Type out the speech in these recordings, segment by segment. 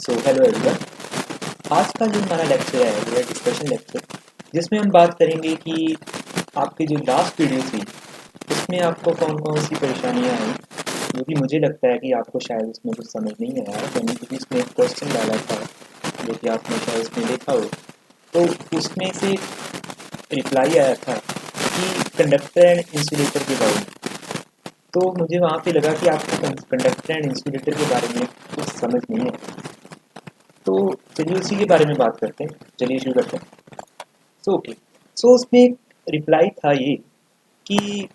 Hello everyone. आज का जो हमारा लेक्चर है वो है डिस्कशन लेक्चर, जिसमें हम बात करेंगे कि आपकी जो लास्ट वीडियो थी उसमें आपको कौन कौन सी परेशानियां आई, जो कि मुझे लगता है कि आपको शायद उसमें कुछ समझ नहीं आया यानी क्योंकि उसमें एक क्वेश्चन डाला था जो कि आपने शायद उसमें देखा हो। तो उसमें से रिप्लाई आया था कि कंडक्टर एंड इंसुलेटर के बारे में। तो मुझे वहाँ पे लगा कि आपको कंडक्टर एंड इंसुलेटर के बारे में कुछ समझ नहीं है, तो चलिए उसी के बारे में बात करते हैं। चलिए शुरू करते हैं। ओके। उसमें एक रिप्लाई था ये कि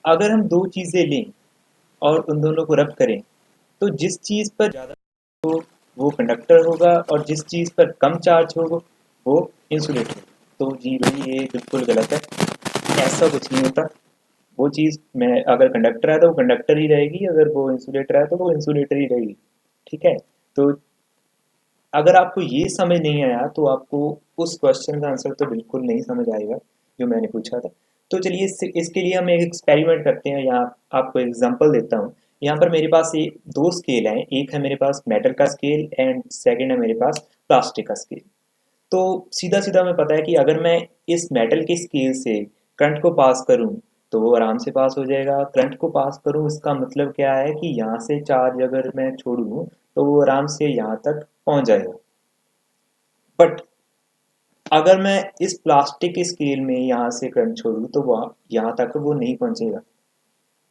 अगर हम दो चीज़ें लें और उन दोनों को रब करें तो जिस चीज़ पर ज़्यादा हो वो कंडक्टर होगा और जिस चीज़ पर कम चार्ज होगा वो इंसुलेटर। तो जी भाई ये बिल्कुल गलत है, ऐसा कुछ नहीं होता। वो चीज़ में अगर कंडक्टर है तो वो कंडक्टर ही रहेगी, अगर वो इंसुलेटर है तो वो इंसुलेटर ही रहेगी। ठीक है। तो अगर आपको ये समझ नहीं आया तो आपको उस क्वेश्चन का आंसर तो बिल्कुल नहीं समझ आएगा जो मैंने पूछा था। तो चलिए इसके लिए हम एक एक्सपेरिमेंट करते हैं। यहाँ आपको एग्जांपल देता हूँ। यहाँ पर मेरे पास ये दो स्केल हैं, एक है मेरे पास मेटल का स्केल एंड सेकंड है मेरे पास प्लास्टिक का स्केल। तो सीधा सीधा हमें पता है कि अगर मैं इस मेटल के स्केल से करंट को पास करूं तो वो आराम से पास हो जाएगा। करंट को पास करूं इसका मतलब क्या है कि यहाँ से चार्ज अगर मैं छोड़ूं तो वो आराम से यहाँ तक पहुंच जाएगा। बट अगर मैं इस प्लास्टिक के स्केल में यहाँ से करंट छोड़ूं तो वह यहाँ तक वो नहीं पहुंचेगा।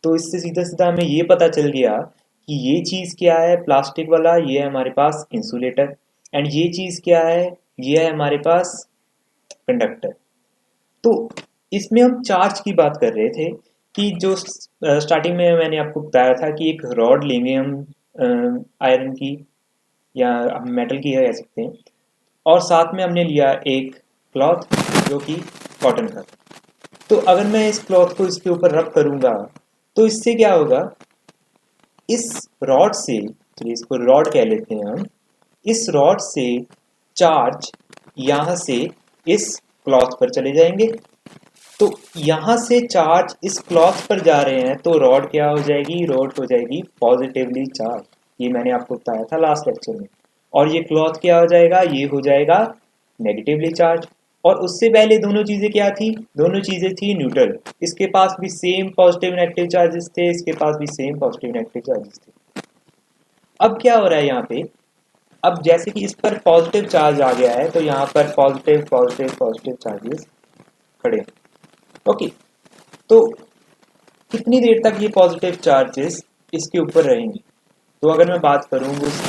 तो इससे सीधा सीधा हमें ये पता चल गया कि ये चीज़ क्या है, प्लास्टिक वाला ये है हमारे पास इंसुलेटर, एंड ये चीज़ क्या है, ये है हमारे पास कंडक्टर। तो इसमें हम चार्ज की बात कर रहे थे कि जो स्टार्टिंग में मैंने आपको बताया था कि एक रॉड लेंगे हम आयरन की या हम मेटल की कह सकते हैं, और साथ में हमने लिया एक क्लॉथ जो कि कॉटन का। तो अगर मैं इस क्लॉथ को इसके ऊपर रब करूंगा तो इससे क्या होगा, इस रॉड से, चलिए इसको रॉड कह लेते हैं हम, इस रॉड से चार्ज यहाँ से इस क्लॉथ पर चले जाएंगे। तो यहाँ से चार्ज इस क्लॉथ पर जा रहे हैं तो रॉड क्या हो जाएगी, रॉड हो जाएगी पॉजिटिवली चार्ज। ये मैंने आपको बताया था लास्ट लेक्चर में। और ये क्लॉथ क्या हो जाएगा, ये हो जाएगा नेगेटिवली चार्ज। और उससे पहले दोनों चीजें क्या थी, दोनों चीजें थी न्यूट्रल। इसके पास भी सेम पॉजिटिव नेगेटिव चार्जेस थे, इसके पास भी सेम पॉजिटिव नेगेटिव चार्जेस थे। अब क्या हो रहा है यहाँ पे, अब जैसे कि इस पर पॉजिटिव चार्ज आ गया है तो यहाँ पर पॉजिटिव पॉजिटिव पॉजिटिव चार्जेस खड़े हैं। ओके। तो कितनी देर तक ये पॉजिटिव चार्जेस इसके ऊपर रहेंगे। तो अगर मैं बात करूँ उस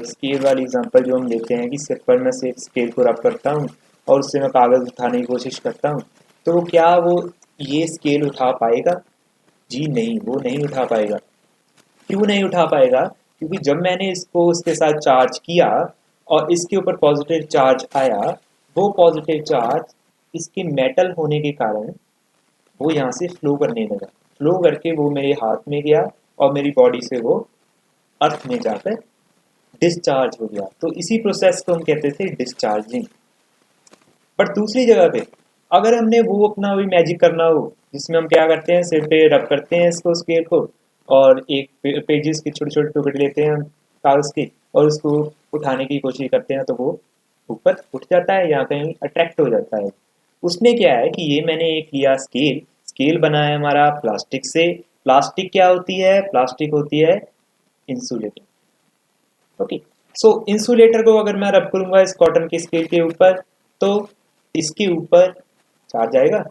स्केल वाली एग्जांपल जो हम लेते हैं कि सिर पर मैं से स्केल को रब करता हूँ और उससे मैं कागज़ उठाने की कोशिश करता हूँ, तो क्या वो ये स्केल उठा पाएगा? जी नहीं, वो नहीं उठा पाएगा। क्यों नहीं उठा पाएगा? क्योंकि जब मैंने इसको उसके साथ चार्ज किया और इसके ऊपर पॉजिटिव चार्ज आया, वो पॉजिटिव चार्ज इसके मेटल होने के कारण वो यहाँ से फ्लो करने लगा। फ्लो करके वो मेरे हाथ में गया और मेरी बॉडी से वो अर्थ में जाकर डिस्चार्ज हो गया। तो इसी प्रोसेस को हम कहते थे डिस्चार्जिंग। बट दूसरी जगह पे अगर हमने वो अपना वही मैजिक करना हो जिसमें हम क्या करते हैं, सिर पे रब करते हैं इसको स्केल को और एक पेजेस के छोटे छोटे टुकड़े लेते हैं कागज के और उसको उठाने की कोशिश करते हैं तो वो ऊपर उठ जाता है या कहीं अट्रैक्ट हो जाता है। उसमें क्या है कि ये मैंने एक लिया स्केल, स्केल बना है हमारा प्लास्टिक से। प्लास्टिक क्या होती है, प्लास्टिक होती है इंसुलेटर। ओके। इंसुलेटर को अगर मैं रब करूंगा इस कॉटन के स्केल के ऊपर तो इसके ऊपर चार्ज आएगा।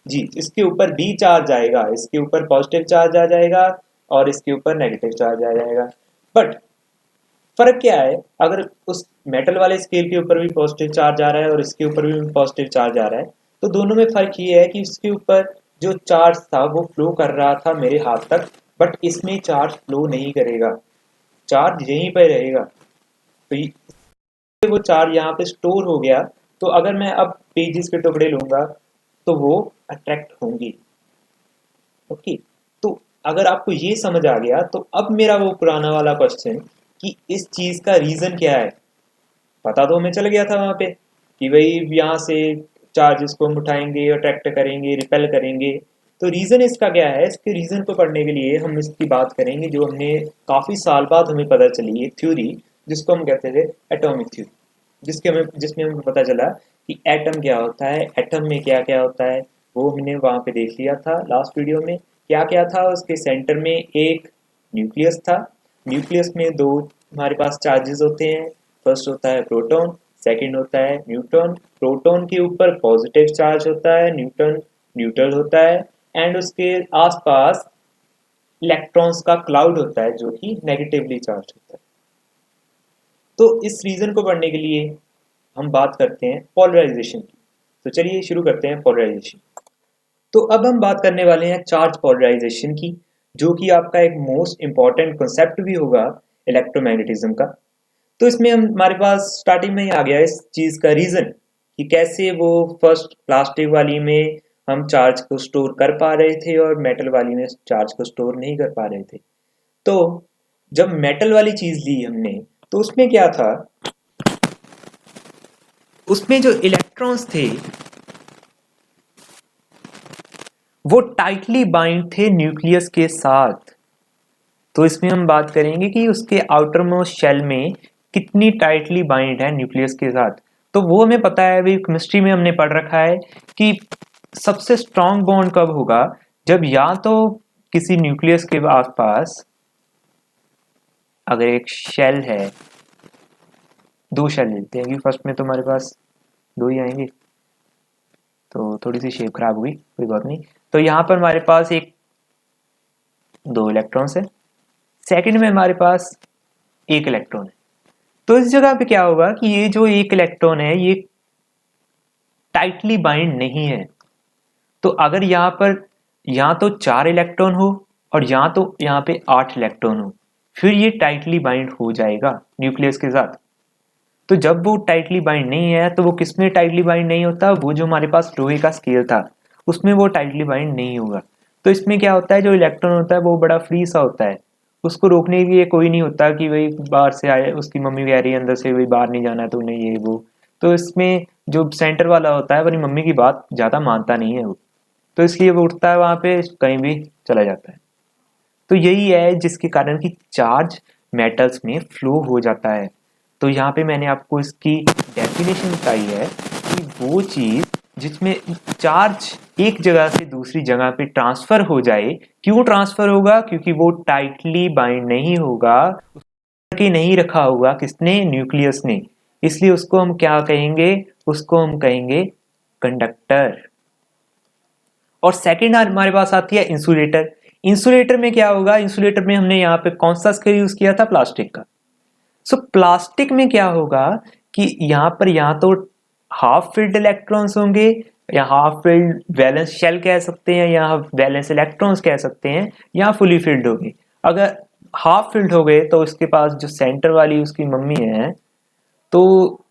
जी, इसके ऊपर भी चार्ज आएगा, इसके ऊपर पॉजिटिव चार्ज आ जाएगा और इसके ऊपर नेगेटिव चार्ज आ जाएगा। बट फर्क क्या है, अगर उस मेटल वाले स्केल के ऊपर भी पॉजिटिव चार्ज आ रहा है और इसके ऊपर भी पॉजिटिव चार्ज आ रहा है, तो दोनों में फर्क ये है कि इसके ऊपर जो चार्ज था वो फ्लो कर रहा था मेरे हाथ तक, बट इसमें चार्ज फ्लो नहीं करेगा, चार्ज यहीं पर रहेगा। तो वो चार्ज यहाँ पे स्टोर हो गया। तो अगर मैं अब पेजेस के टुकड़े लूंगा तो वो अट्रैक्ट होंगी। ओके। तो अगर आपको ये समझ आ गया तो अब मेरा वो पुराना वाला क्वेश्चन कि इस चीज का रीजन क्या है पता तो हमें चल गया था वहां पे कि भाई यहाँ से चार्जेस को हम उठाएंगे, अट्रैक्ट करेंगे, रिपेल करेंगे। तो रीजन इसका क्या है, इसके रीजन को पढ़ने के लिए हम इसकी बात करेंगे जो हमने काफी साल बाद हमें पता चली, एक थ्योरी जिसको हम कहते थे एटॉमिक थ्योरी, जिसमें हमें पता चला कि एटम क्या होता है, एटम में क्या क्या होता है, वो हमने वहाँ पे देख लिया था लास्ट वीडियो में। क्या क्या था, उसके सेंटर में एक न्यूक्लियस था। न्यूक्लियस में दो हमारे पास चार्जेस होते हैं। फर्स्ट होता है प्रोटॉन, सेकंड होता है न्यूट्रॉन। प्रोटॉन के ऊपर पॉजिटिव चार्ज होता है, न्यूट्रॉन न्यूट्रल होता है, एंड उसके आसपास इलेक्ट्रॉन्स का क्लाउड होता है जो कि नेगेटिवली चार्ज होता है। तो इस रीजन को पढ़ने के लिए हम बात करते हैं पोलराइजेशन की। तो चलिए शुरू करते हैं पोलराइजेशन। तो अब हम बात करने वाले हैं चार्ज पोलराइजेशन की, जो कि आपका एक मोस्ट इंपॉर्टेंट कॉन्सेप्ट भी होगा इलेक्ट्रोमैग्नेटिज्म का। तो इसमें हमारे पास स्टार्टिंग में ही आ गया इस चीज का रीजन कि कैसे वो फर्स्ट प्लास्टिक वाली में हम चार्ज को स्टोर कर पा रहे थे और मेटल वाली में चार्ज को स्टोर नहीं कर पा रहे थे। तो जब मेटल वाली चीज ली हमने, तो उसमें क्या था, उसमें जो इलेक्ट्रॉन्स थे वो टाइटली बाइंड थे न्यूक्लियस के साथ। तो इसमें हम बात करेंगे कि उसके आउटर मोस्ट शेल में कितनी टाइटली बाइंड है न्यूक्लियस के साथ। तो वो हमें पता है, अभी केमिस्ट्री में हमने पढ़ रखा है कि सबसे स्ट्रॉन्ग बॉन्ड कब होगा, जब या तो किसी न्यूक्लियस के आसपास अगर एक शेल है, दो शेल लेते हैं कि फर्स्ट में तो हमारे पास दो ही आएंगे, तो थोड़ी सी शेप खराब हुई, कोई बात नहीं। तो यहाँ पर हमारे पास एक दो इलेक्ट्रॉन्स है, सेकंड में हमारे पास एक इलेक्ट्रॉन है। तो इस जगह पे क्या होगा कि ये जो एक इलेक्ट्रॉन है ये टाइटली बाइंड नहीं है। तो अगर यहाँ पर यहाँ तो 4 इलेक्ट्रॉन हो और यहाँ तो यहाँ पे 8 इलेक्ट्रॉन हो, फिर ये टाइटली बाइंड हो जाएगा न्यूक्लियस के साथ। तो जब वो टाइटली बाइंड नहीं है, तो वो किसमें टाइटली बाइंड नहीं होता, वो जो हमारे पास लोहे का स्केल था उसमें वो टाइटली बाइंड नहीं होगा। तो इसमें क्या होता है, जो इलेक्ट्रॉन होता है वो बड़ा फ्री सा होता है, उसको रोकने के लिए कोई नहीं होता कि भाई बाहर से आए, उसकी मम्मी कह रही है अंदर से भाई बाहर नहीं जाना तो नहीं ये वो। तो इसमें जो सेंटर वाला होता है अपनी मम्मी की बात ज्यादा मानता नहीं है वो, तो इसलिए वो उठता है वहां पे कहीं भी चला जाता है। तो यही है जिसके कारण कि चार्ज मेटल्स में फ्लो हो जाता है। तो यहाँ पे मैंने आपको इसकी डेफिनेशन बताई है कि वो चीज जिसमें चार्ज एक जगह से दूसरी जगह पे ट्रांसफर हो जाए, क्यों ट्रांसफर होगा, क्योंकि वो टाइटली बाइंड नहीं होगा, कि नहीं रखा होगा किसने, न्यूक्लियस ने। इसलिए उसको हम क्या कहेंगे, उसको हम कहेंगे कंडक्टर। और सेकंड हमारे पास आती है इंसुलेटर। इंसुलेटर में क्या होगा, इंसुलेटर में हमने यहाँ पे कौन सा स्केल यूज किया था, प्लास्टिक का। सो प्लास्टिक में क्या होगा कि यहाँ पर यहाँ तो हाफ फिल्ड इलेक्ट्रॉन्स होंगे, या हाफ फिल्ड वैलेंस शेल कह सकते हैं, या वैलेंस इलेक्ट्रॉन्स कह सकते हैं, या फुली फिल्ड होंगे। अगर हाफ फिल्ड हो गए तो उसके पास जो सेंटर वाली उसकी मम्मी है, तो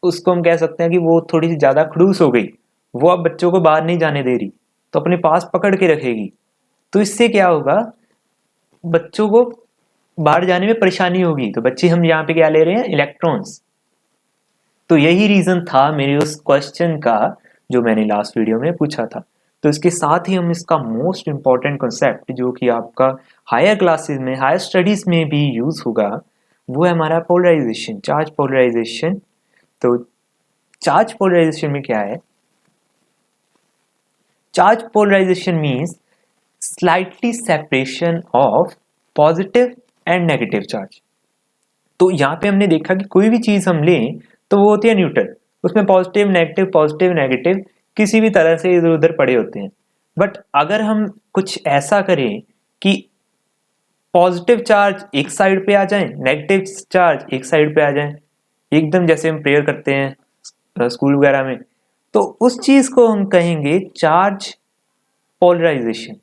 उसको हम कह सकते हैं कि वो थोड़ी सी ज्यादा खड़ूस हो गई, वो अब बच्चों को बाहर नहीं जाने दे रही, तो अपने पास पकड़ के रखेगी। तो इससे क्या होगा, बच्चों को बाहर जाने में परेशानी होगी। तो बच्चे हम यहाँ पे क्या ले रहे हैं, इलेक्ट्रॉन्स। तो यही रीजन था मेरे उस क्वेश्चन का जो मैंने लास्ट वीडियो में पूछा था। तो इसके साथ ही हम इसका मोस्ट इंपॉर्टेंट कॉन्सेप्ट जो कि आपका हायर क्लासेस में, हायर स्टडीज में भी यूज होगा, वो है हमारा पोलराइजेशन, चार्ज पोलराइजेशन। तो चार्ज पोलराइजेशन में क्या है, charge polarisation means slightly separation of positive and negative charge. तो यहाँ पे हमने देखा कि कोई भी चीज हम लें तो वो होती है न्यूट्रल, उसमें पॉजिटिव नेगेटिव किसी भी तरह से इधर उधर पड़े होते हैं। बट अगर हम कुछ ऐसा करें कि पॉजिटिव चार्ज एक साइड पे आ जाए, नेगेटिव चार्ज एक साइड पे आ जाए, एकदम जैसे हम प्रेयर करते हैं स्कूल वगैरह में, तो उस चीज को हम कहेंगे चार्ज पोलराइजेशन।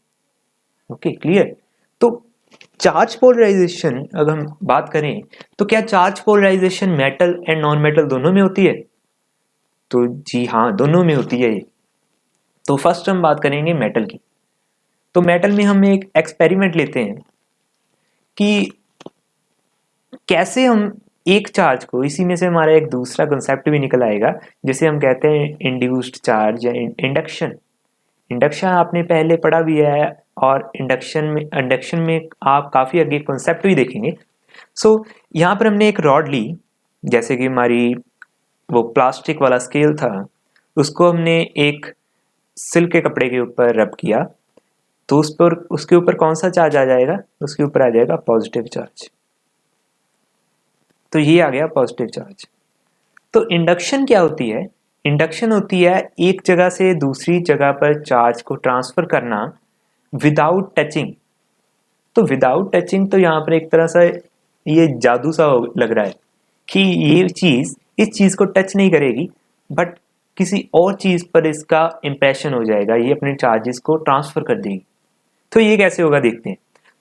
Okay, clear. तो चार्ज पोलराइजेशन अगर हम बात करें तो क्या charge polarisation metal and non metal दोनों में होती है, तो जी हाँ, दोनों में होती है ये। तो फर्स्ट हम बात करेंगे मेटल की। तो मेटल में हम एक एक्सपेरिमेंट लेते हैं कि कैसे हम एक चार्ज को, इसी में से हमारा एक दूसरा कंसेप्ट भी निकल आएगा जिसे हम कहते हैं इंड्यूस्ड चार्ज या इंडक्शन। इंडक्शन आपने पहले पढ़ा भी है, और इंडक्शन में आप काफी आगे कॉन्सेप्ट भी देखेंगे। सो यहाँ पर हमने एक रॉड ली, जैसे कि हमारी वो प्लास्टिक वाला स्केल था, उसको हमने एक सिल्क के कपड़े के ऊपर रब किया, तो उस पर उसके ऊपर कौन सा चार्ज आ जाएगा, उसके ऊपर आ जाएगा पॉजिटिव चार्ज। तो ये आ गया पॉजिटिव चार्ज। तो इंडक्शन क्या होती है? इंडक्शन होती है एक जगह से दूसरी जगह पर चार्ज को ट्रांसफर करना विदाउट टचिंग। तो विदाउट टचिंग तो यहाँ पर एक तरह से ये जादू सा लग रहा है कि ये चीज इस चीज को टच नहीं करेगी, बट किसी और चीज पर इसका इंप्रेशन हो जाएगा, ये अपने चार्जेस को ट्रांसफर कर देगी। तो ये कैसे होगा देखते हैं।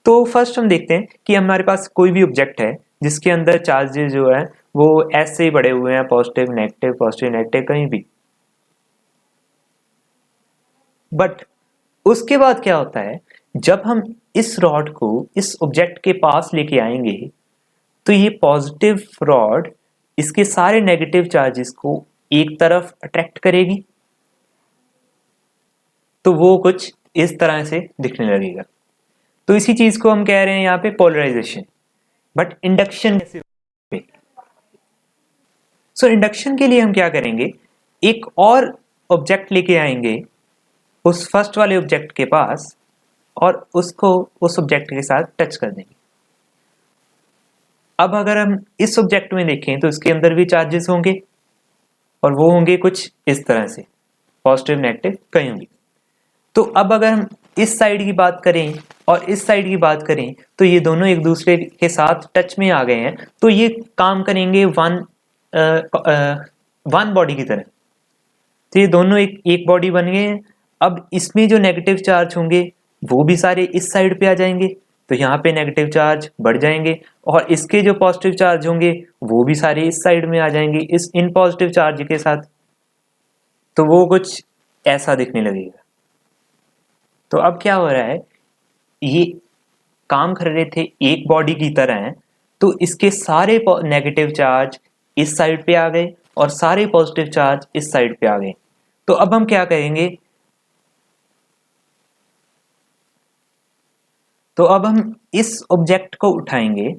तो फर्स्ट हम देखते हैं कि हमारे पास कोई भी ऑब्जेक्ट है जिसके अंदर चार्जेस जो है वो ऐसे ही पड़े हुए हैं, पॉजिटिव नेगेटिव कहीं भी। बट उसके बाद क्या होता है, जब हम इस रॉड को इस ऑब्जेक्ट के पास लेके आएंगे तो ये पॉजिटिव रॉड इसके सारे नेगेटिव चार्जेस को एक तरफ अट्रैक्ट करेगी, तो वो कुछ इस तरह से दिखने लगेगा। तो इसी चीज को हम कह रहे हैं यहाँ पे पोलराइजेशन। बट इंडक्शन कैसे? सो इंडक्शन के लिए हम क्या करेंगे, एक और ऑब्जेक्ट लेके आएंगे उस फर्स्ट वाले ऑब्जेक्ट के पास और उसको उस ऑब्जेक्ट के साथ टच कर देंगे। अब अगर हम इस ऑब्जेक्ट में देखें तो इसके अंदर भी चार्जेस होंगे और वो होंगे कुछ इस तरह से, पॉजिटिव नेगेटिव कहीं भी। तो अब अगर हम इस साइड की बात करें और इस साइड की बात करें तो ये दोनों एक दूसरे के साथ टच में आ गए हैं, तो ये काम करेंगे वन बॉडी की तरह। तो ये दोनों एक बॉडी बन गए हैं। अब इसमें जो नेगेटिव चार्ज होंगे वो भी सारे इस साइड पे आ जाएंगे, तो यहाँ पे नेगेटिव चार्ज बढ़ जाएंगे, और इसके जो पॉजिटिव चार्ज होंगे वो भी सारे इस साइड में आ जाएंगे इस इन पॉजिटिव चार्ज के साथ। तो वो कुछ ऐसा दिखने लगेगा। तो अब क्या हो रहा है, ये काम कर रहे थे एक बॉडी की तरह, तो इसके सारे नेगेटिव चार्ज इस साइड पे आ गए और सारे पॉजिटिव चार्ज इस साइड पे आ गए। तो अब हम क्या करेंगे, तो अब हम इस ऑब्जेक्ट को उठाएंगे,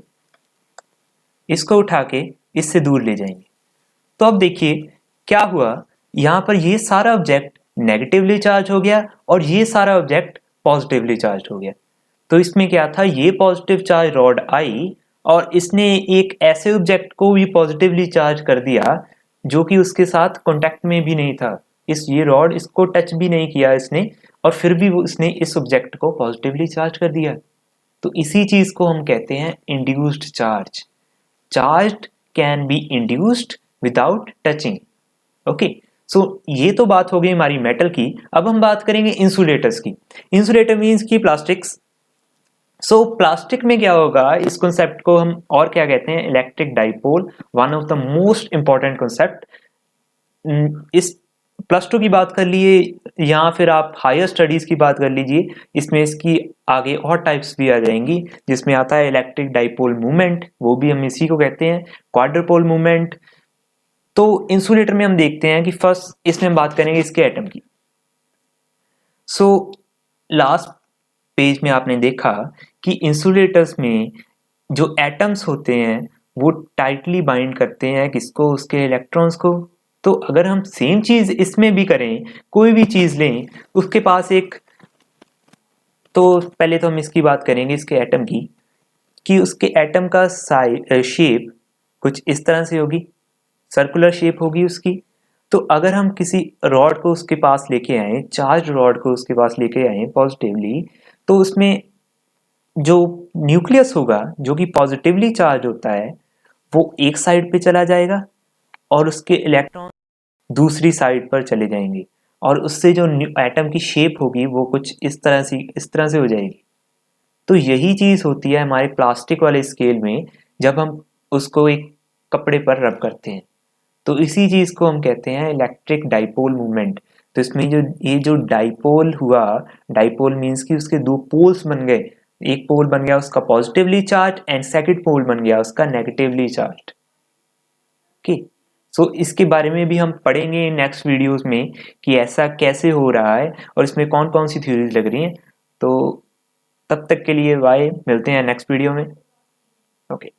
इसको उठा के इससे दूर ले जाएंगे। तो अब देखिए क्या हुआ, यहां पर ये सारा ऑब्जेक्ट नेगेटिवली चार्ज हो गया और ये सारा ऑब्जेक्ट पॉजिटिवली चार्ज हो गया। तो इसमें क्या था, ये पॉजिटिव चार्ज रॉड आई और इसने एक ऐसे ऑब्जेक्ट को भी पॉजिटिवली चार्ज कर दिया जो कि उसके साथ कांटेक्ट में भी नहीं था। ये रॉड इसको टच भी नहीं किया इसने, और फिर भी वो इसने इस ऑब्जेक्ट को पॉजिटिवली चार्ज कर दिया। तो इसी चीज को हम कहते हैं induced charge. Charge can be induced without touching. Okay, so ये तो बात हो गई हमारी मेटल की। अब हम बात करेंगे इंसुलेटर्स की। इंसुलेटर मीन्स की प्लास्टिक्स। सो प्लास्टिक में क्या होगा, इस कॉन्सेप्ट को हम और क्या कहते हैं, electric dipole, one of the most important concept. इस +2 की बात कर लिए या फिर आप हायर स्टडीज की बात कर लीजिए, इसमें इसकी आगे और टाइप्स भी आ जाएंगी, जिसमें आता है इलेक्ट्रिक डाइपोल मूवमेंट, वो भी हम इसी को कहते हैं, क्वाड्रपोल मूवमेंट। तो इंसुलेटर में हम देखते हैं कि फर्स्ट इसमें हम बात करेंगे इसके एटम की। सो लास्ट पेज में आपने देखा कि इंसुलेटर्स में जो एटम्स होते हैं वो टाइटली बाइंड करते हैं किसको, उसके इलेक्ट्रॉन्स को। तो अगर हम सेम चीज इसमें भी करें, कोई भी चीज लें, उसके पास एक, तो पहले तो हम इसकी बात करेंगे इसके एटम की, कि उसके एटम का शेप कुछ इस तरह से होगी, सर्कुलर शेप होगी उसकी। तो अगर हम किसी रॉड को उसके पास लेके आए, चार्ज रॉड को उसके पास लेके आए पॉजिटिवली, तो उसमें जो न्यूक्लियस होगा जो कि पॉजिटिवली चार्ज होता है वो एक साइड पे चला जाएगा और उसके इलेक्ट्रॉन दूसरी साइड पर चले जाएंगे, और उससे जो एटम की शेप होगी वो कुछ इस तरह से हो जाएगी। तो यही चीज होती है हमारे प्लास्टिक वाले स्केल में जब हम उसको एक कपड़े पर रब करते हैं। तो इसी चीज को हम कहते हैं इलेक्ट्रिक डाइपोल मूवमेंट। तो इसमें जो डाइपोल हुआ, डाइपोल मीन्स कि उसके दो पोल्स बन गए, एक पोल बन गया उसका पॉजिटिवली चार्ज एंड सेकंड पोल बन गया उसका नेगेटिवली चार्ज। ओके, सो इसके बारे में भी हम पढ़ेंगे नेक्स्ट वीडियोस में कि ऐसा कैसे हो रहा है और इसमें कौन कौन सी थ्योरीज लग रही हैं। तो तब तक के लिए बाय, मिलते हैं नेक्स्ट वीडियो में। ओके।